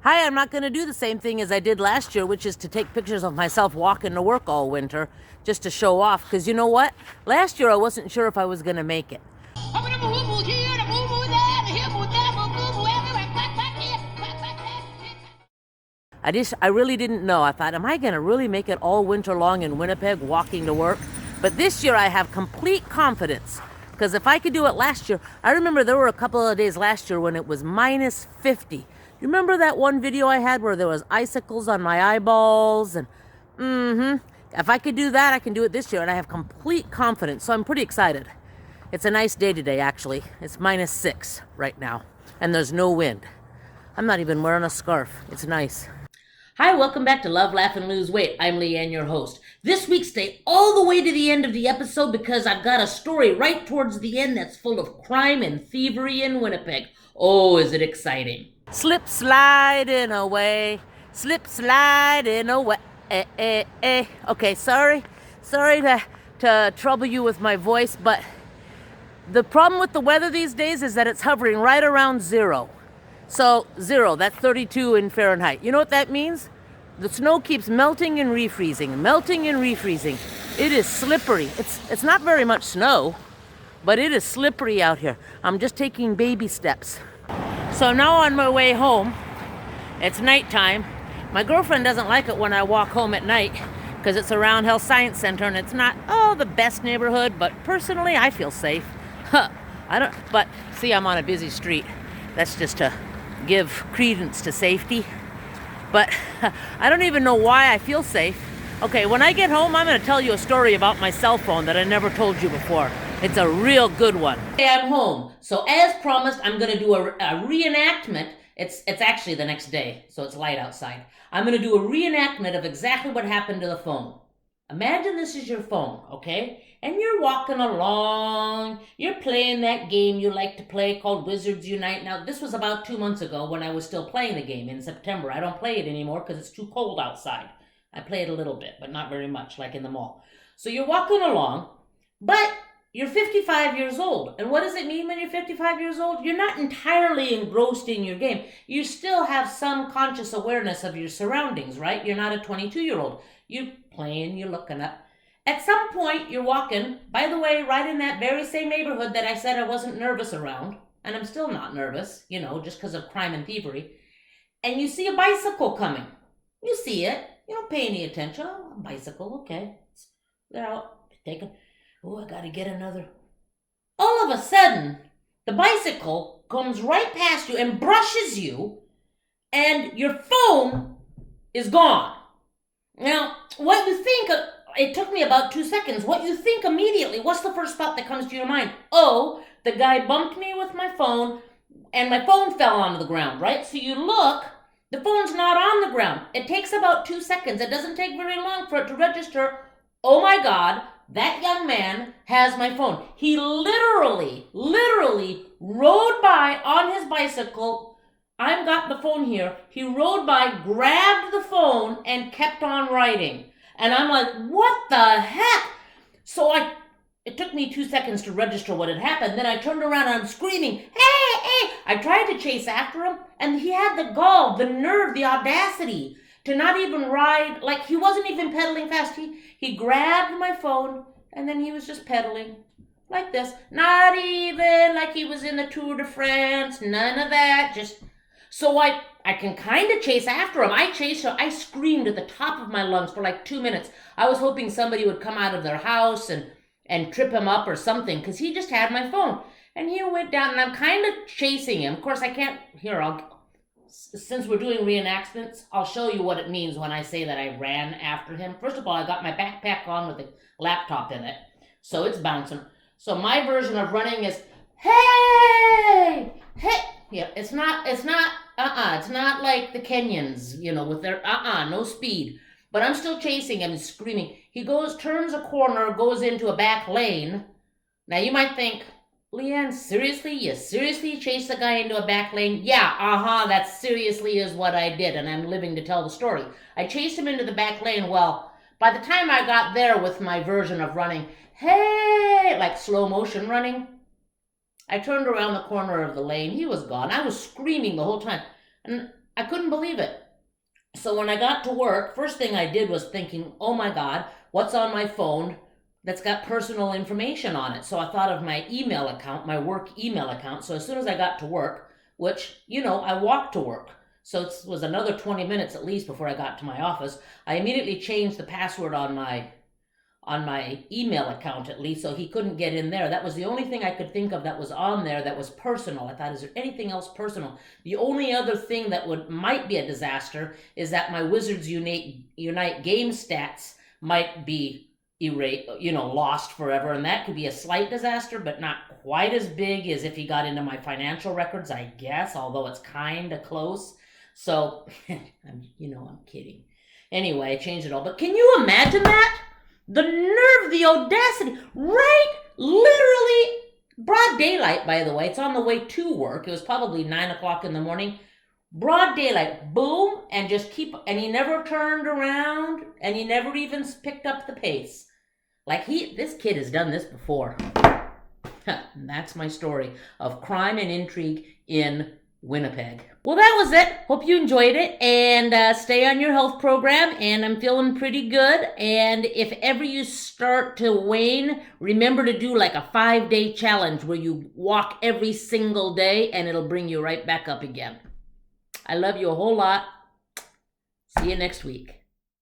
Hi, I'm not going to do the same thing as I did last year, which is to take pictures of myself walking to work all winter just to show off. Because you know what? Last year I wasn't sure if I was going to make it. I really didn't know. I thought, am I going to really make it all winter long in Winnipeg walking to work? But this year I have complete confidence. Because if I could do it last year, I remember there were a couple of days last year when it was minus 50. You remember that one video I had where there was icicles on my eyeballs? And if I could do that, I can do it this year. And I have complete confidence. So I'm pretty excited. It's a nice day today, actually. It's minus 6 right now. And there's no wind. I'm not even wearing a scarf. It's nice. Hi, welcome back to Love, Laugh, and Lose Weight. I'm Leanne, your host. This week, stay all the way to the end of the episode because I've got a story right towards the end that's full of crime and thievery in Winnipeg. Oh, is it exciting. Slip sliding away, slip sliding away. Okay, sorry to trouble you with my voice, but the problem with the weather these days is that it's hovering right around 0. So 0, that's 32 in Fahrenheit. You know what that means? The snow keeps melting and refreezing, melting and refreezing. It is slippery. It's not very much snow, but it is slippery out here. I'm just taking baby steps. So now on my way home, it's nighttime. My girlfriend doesn't like it when I walk home at night because it's around Health Science Center and it's not, the best neighborhood, but personally I feel safe. But see, I'm on a busy street. That's just to give credence to safety. But I don't even know why I feel safe. Okay, when I get home, I'm going to tell you a story about my cell phone that I never told you before. It's a real good one. Hey, I'm home. So as promised, I'm going to do a reenactment. It's actually the next day, so it's light outside. I'm going to do a reenactment of exactly what happened to the phone. Imagine this is your phone, okay? And you're walking along, you're playing that game you like to play called Wizards Unite. Now, this was about 2 months ago when I was still playing the game in September. I don't play it anymore because it's too cold outside. I play it a little bit, but not very much, like in the mall. So you're walking along, but you're 55 years old. And what does it mean when you're 55 years old? You're not entirely engrossed in your game. You still have some conscious awareness of your surroundings, right? You're not a 22-year-old. You're playing, you're looking up. At some point, you're walking, by the way, right in that very same neighborhood that I said I wasn't nervous around, and I'm still not nervous, just because of crime and thievery, and you see a bicycle coming. You see it. You don't pay any attention. Oh, a bicycle, okay. They're out, taking. Oh, I gotta get another. All of a sudden, the bicycle comes right past you and brushes you, and your phone is gone. Now, what you think, it took me about 2 seconds. What you think immediately, what's the first thought that comes to your mind? Oh, the guy bumped me with my phone and my phone fell onto the ground, right? So you look, the phone's not on the ground. It takes about 2 seconds. It doesn't take very long for it to register. Oh my God, that young man has my phone. He literally rode by on his bicycle. I've got the phone here. He rode by, grabbed the phone, and kept on riding. And I'm like, what the heck? So it took me 2 seconds to register what had happened. Then I turned around and I'm screaming, hey! I tried to chase after him, and he had the gall, the nerve, the audacity to not even ride. Like, he wasn't even pedaling fast. He grabbed my phone, and then he was just pedaling. Like this. Not even like he was in the Tour de France. None of that. Just... So I can kind of chase after him. I screamed at the top of my lungs for like 2 minutes. I was hoping somebody would come out of their house and trip him up or something, because he just had my phone. And he went down, and I'm kind of chasing him. Of course, I can't, since we're doing reenactments, I'll show you what it means when I say that I ran after him. First of all, I got my backpack on with a laptop in it, so it's bouncing. So my version of running is, hey! Yeah, it's not like the Kenyans, with their, no speed. But I'm still chasing him and screaming. He turns a corner, goes into a back lane. Now you might think, Leanne, seriously? You seriously chased the guy into a back lane? Yeah, that seriously is what I did, and I'm living to tell the story. I chased him into the back lane. Well, by the time I got there with my version of running, hey, like slow motion running, I turned around the corner of the lane. He was gone. I was screaming the whole time. And I couldn't believe it. So when I got to work, first thing I did was thinking, oh my God, what's on my phone that's got personal information on it? So I thought of my email account, my work email account. So as soon as I got to work, which, I walked to work. So it was another 20 minutes at least before I got to my office. I immediately changed the password on my email account, at least, so he couldn't get in there. That was the only thing I could think of that was on there that was personal. I thought, is there anything else personal? The only other thing that might be a disaster is that my Wizards Unite game stats might be lost forever, and that could be a slight disaster, but not quite as big as if he got into my financial records, I guess, although it's kind of close. So, I'm kidding. Anyway, I changed it all. But can you imagine that? The nerve, the audacity, right? Literally broad daylight, by the way. It's on the way to work. It was probably 9 o'clock in the morning. Broad daylight, boom, and and he never turned around, and he never even picked up the pace. Like this kid has done this before. And that's my story of crime and intrigue in Winnipeg. Well, that was it. Hope you enjoyed it, and stay on your health program, and I'm feeling pretty good. And if ever you start to wane, remember to do like a 5-day challenge where you walk every single day, and it'll bring you right back up again. I love you a whole lot. See you next week.